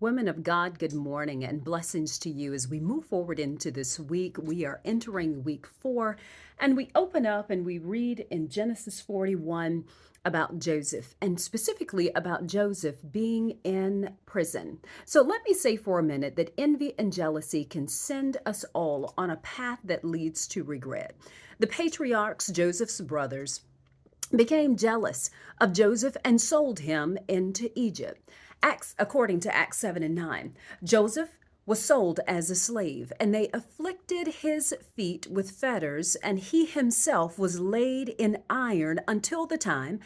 Women of God, good morning and blessings to you. As we move forward into this week, we are entering week 4, and we open up and we read in Genesis 41 about Joseph, and specifically about Joseph being in prison. So let me say for a minute that envy and jealousy can send us all on a path that leads to regret. The patriarchs, Joseph's brothers, became jealous of Joseph and sold him into Egypt. According to Acts 7 and 9, Joseph was sold as a slave, and they afflicted his feet with fetters, and he himself was laid in iron until the time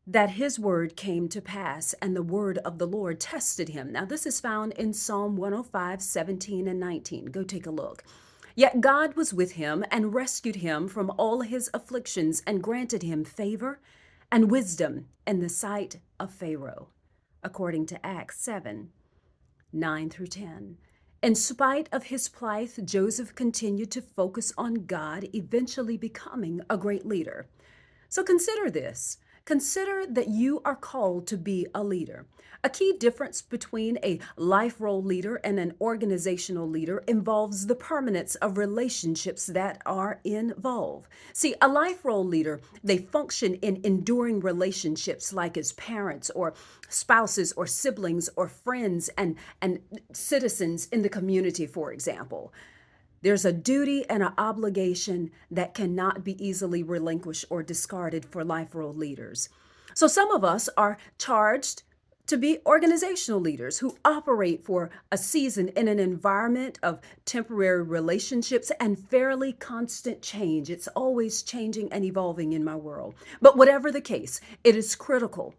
that his word came to pass, and the word of the Lord tested him. Now, this is found in Psalm 105, 17 and 19. Go take a look. Yet God was with him and rescued him from all his afflictions and granted him favor and wisdom in the sight of Pharaoh, according to Acts 7, 9 through 10. In spite of his plight, Joseph continued to focus on God, eventually becoming a great leader. So consider this. Consider that you are called to be a leader. A key difference between a life role leader and an organizational leader involves the permanence of relationships that are involved. See, a life role leader, they function in enduring relationships like as parents or spouses or siblings or friends and citizens in the community, for example. There's a duty and an obligation that cannot be easily relinquished or discarded for life role leaders. So some of us are charged to be organizational leaders who operate for a season in an environment of temporary relationships and fairly constant change. It's always changing and evolving in my world. But whatever the case, it is critical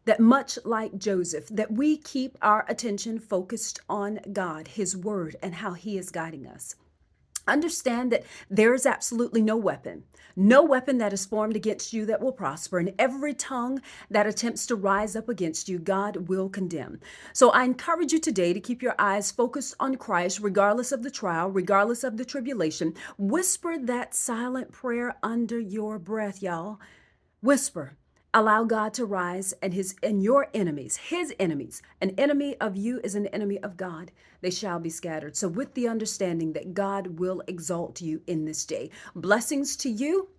that much like Joseph, that we keep our attention focused on God, his word, and how he is guiding us. Understand that there is absolutely no weapon that is formed against you that will prosper, and every tongue that attempts to rise up against you, God will condemn. So I encourage you today to keep your eyes focused on Christ, regardless of the trial, regardless of the tribulation. Whisper that silent prayer under your breath, y'all. Whisper. Allow God to rise and your enemies, his enemies. An enemy of you is an enemy of God. They shall be scattered. So with the understanding that God will exalt you in this day. Blessings to you,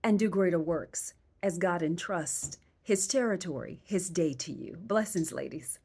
and do greater works as God entrusts his territory, his day to you. Blessings, ladies.